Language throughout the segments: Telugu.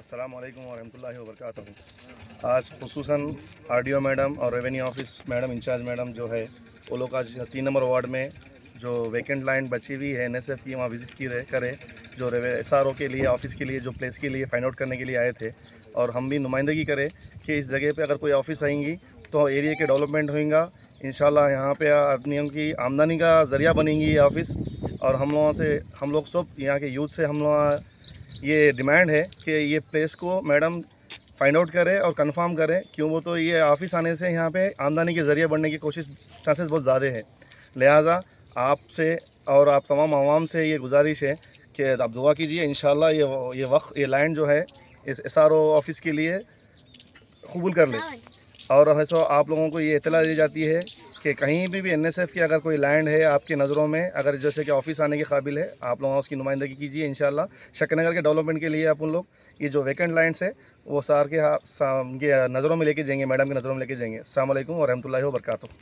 अस्सलाम वालेकुम वरहमतुल्लाहि वबरकातुहू। आज खुसूसन आरडीओ मैडम और revenue office madam incharge madam जो है वो लोग आज 3 नंबर वार्ड में जो वेकेंट लाइन बची हुई है एनएसएफ की वहाँ विज़िट की करे जो एसआरओ के लिए ऑफिस के लिए जो प्लेस के लिए फाइंड आउट करने के लिए आए थे। और हम भी नुमाइंदगी करें कि इस जगह पे अगर कोई ऑफिस आएंगी तो एरिया के डेवलपमेंट होगा इंशाल्लाह। यहाँ पे आदमियों की आमदनी का ज़रिया बनेंगी ये ऑफिस। और हम लोग सब यहाँ के यूथ से हम लोग ये डिमांड है कि ये प्लेस को मैडम फाइंड आउट करें और कंफर्म करें, क्यों वो तो ये ऑफिस आने से यहाँ पे आमदनी के ज़रिए बढ़ने की चांसेस बहुत ज़्यादा है। लिहाजा आपसे और आप तमाम आवाम से ये गुजारिश है कि आप दुआ कीजिए इंशाल्लाह ये लैंड जो है इस एसआरओ ऑफिस के लिए कबूल कर ले। और ऐसा आप लोगों को ये इतला दी जाती है कि कहीं भी एनएसएफ की अगर कोई लैंड है आपकी नज़रों में, अगर जैसे कि ऑफिस आने के काबिल है, आप लोग उसकी नुमाइंदगी कीजिए इंशाल्लाह। शकनगर के डेवलपमेंट के लिए आप उन लोग ये जो वैकेंट लैंड्स है वो सार के नज़रों में लेके जाएंगे, मैडम की नज़रों में लेके जाएंगे। अस्सलाम वालेकुम वरहमतुल्लाहि वबरकातुहू।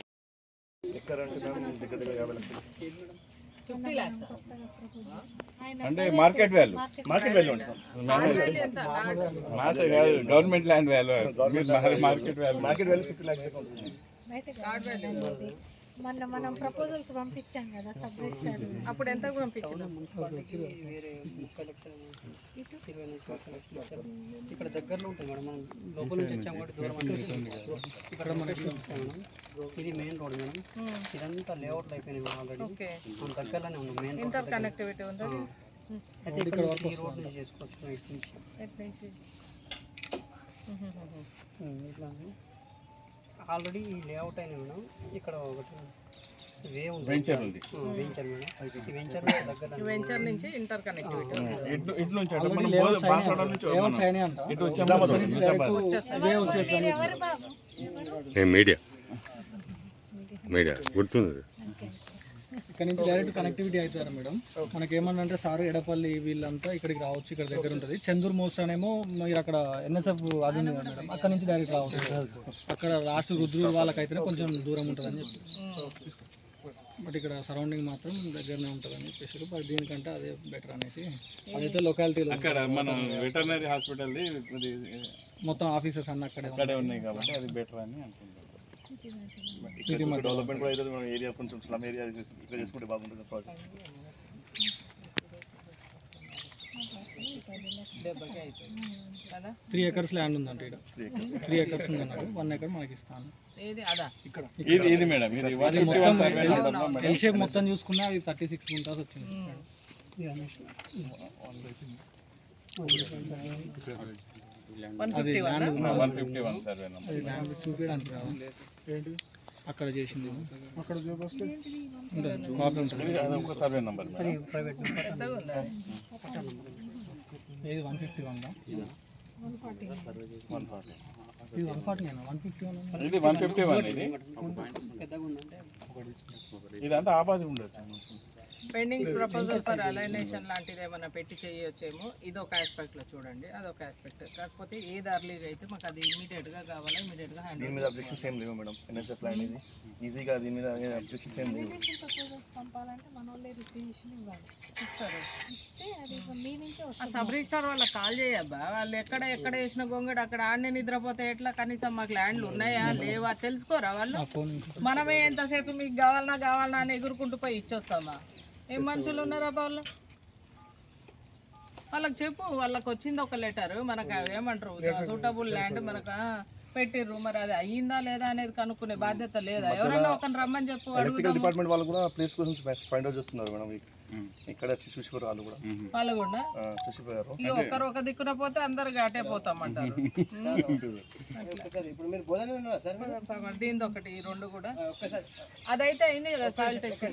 అంటే market value government land value market value 50 lakhs. మనం ప్రపోజల్స్ పంపించాం కదా సబ్ రిజిస్టర్ అప్పుడు ఎంత పంపించాం? ఇక్కడ దగ్గరలో ఉంటుంది మేడం, మనం లోపల నుంచి వచ్చాం కాబట్టి దూరం ఇక్కడ మనకి ఇది మెయిన్ రోడ్ మేడం. ఇదంతా లేఅవుట్ అయిపోయింది మేడం ఆల్రెడీ. మన దగ్గరలోనే ఉంది మెయిన్ ఇంటర్ కనెక్టివిటీ ఉంది. అయితే ఇక్కడ వరకు ఈ రోడ్ నుంచి చేసుకోవచ్చు. ఇట్లా ఆల్రెడీ ఈ లేఅవుట్ అయినా మేడం. ఇక్కడ ఒకటి వే ఉంది, వెంచర్ ఉంది. వెంచర్ మేడం, ఈ వెంచర్ దగ్గర వెంచర్ నుంచి ఇంటర్ కనెక్టివిటీ ఇటు నుంచి అంటే మనం బాసడ నుంచి లేఅవుట్ అయినా అంట. ఇటు వచ్చాము వే వచ్చేసాను. మీడియా గుర్తుంది. ఇక్కడ నుంచి డైరెక్ట్ కనెక్టివిటీ అవుతారు మేడం. మనకి ఏమన్నంటే సార్ ఎడపల్లి వీళ్ళంతా ఇక్కడికి రావచ్చు, ఇక్కడ దగ్గర ఉంటుంది. చందూర్ మోస్ట్నేమో మీరు అక్కడ ఎన్ఎస్ఎఫ్ అది ఉంది కదా మేడం, అక్కడ నుంచి డైరెక్ట్ రావచ్చు. అక్కడ లాస్ట్ రుద్రూరు వాళ్ళకైతేనే కొంచెం దూరం ఉంటుందని చెప్పి, బట్ ఇక్కడ సరౌండింగ్ మాత్రం దగ్గరనే ఉంటుందని చెప్పేసి, బట్ దీనికంటే అదే బెటర్ అనేసి అదైతే లొకాలిటీలో అక్కడ మన వెటర్నరీ హాస్పిటల్ మొత్తం ఆఫీసెస్ అన్నీ అక్కడే ఉన్నాయి కాబట్టి అది బెటర్ అని అనుకుంటున్నాను. డెవలప్మెంట్ కూడా అయితే మన ఏరియా కొంచెం స్లమ్ ఏరియా ఇక్కడ చేసుకుంటే బాగుంటుంది ప్రాజెక్ట్. 3 acres ల్యాండ్ ఉందంట. ఇక్కడ 3 acres ఉందన్నారు. 1 acre మనకి ఇస్తాను. ఇది మేడం ఎల్ షేప్ మొత్తం చూసుకున్నా అది 36 గుంటాస్ వచ్చింది. అది ల్యాండ్ చూపించడానికి రాదు, అక్కడ చేసింది అక్కడ కాపీ ఉంటుంది. సర్వే నెంబర్ ప్రైవేట్ ఇది 151 ఇది 140 ఇది 151 ఇది ఇదంతా ఆపాది ఉండదు. పెండింగ్ ప్రపోజల్ ఫర్ అలైనేషన్ లాంటిది ఏమైనా పెట్టి చేయొచ్చేమో. ఇది ఒక ఆస్పెక్ట్ లో చూడండి, అదొక ఆస్పెక్ట్. కాకపోతే ఏ దారిలీగా అయితే మాకు అది ఇమీడియట్ గా కావాలి, ఇమీడియట్ గా హ్యాండ్ దీని మీద అబ్జెక్షన్స్ ఏం లేవు మేడం. ఎన్ఎస్ఎఫ్ ల్యాండ్ ఇది ఈజీగా దీని మీద అబ్జెక్షన్స్ ఏం లేవు. ప్రపోజల్స్ పంపాలంటే మనోళ్ళే రిక్వెజిషన్ ఇవ్వాలి. ఇస్తారు. ఇస్తే అది మీ నుంచే ఆ వస్తుంది. సబ్ రిజిస్టార్ వాళ్ళకి కాల్ చేయబ్బా. వాళ్ళు ఎక్కడ వేసిన గొంగడు అక్కడ ఆడనే నిద్రపోతే ఎట్లా? కనీసం మాకు ల్యాండ్లు ఉన్నాయా లేవా తెలుసుకోరా వాళ్ళు? మనమే ఎంతసేపు మీకు కావాలనా అని ఎగురుకుంటూ పోయి ఇచ్చొస్తామా? ఏం మనుషులు ఉన్నారా వాళ్ళు? వాళ్ళకి చెప్పు, వాళ్ళకి వచ్చింది ఒక లెటర్, మనకు ఏమంటారు సూటబుల్ ల్యాండ్ మనకు పెట్టిర్రు, మరి అది అయ్యిందా లేదా అనేది కనుక్కునే బాధ్యత లేదా? ఎవరైనా ఒకరిని రమ్మని చెప్పు. ఎలక్ట్రికల్ డిపార్ట్మెంట్ వాళ్ళు కూడా ప్లేస్ కోసం ఫైండ్ అవుట్ చేస్తున్నారు మేడం. ఇక్కడ చూసిపోయారు వాళ్ళు కూడా చూసిపోయారు. ఇక ఒక్కరు ఒక దిక్కున పోతే అందరు అటే పోతామంటారు. దీని ఒకటి 2 కూడా అదైతే అయింది కదా సాయిల్ టెస్ట్.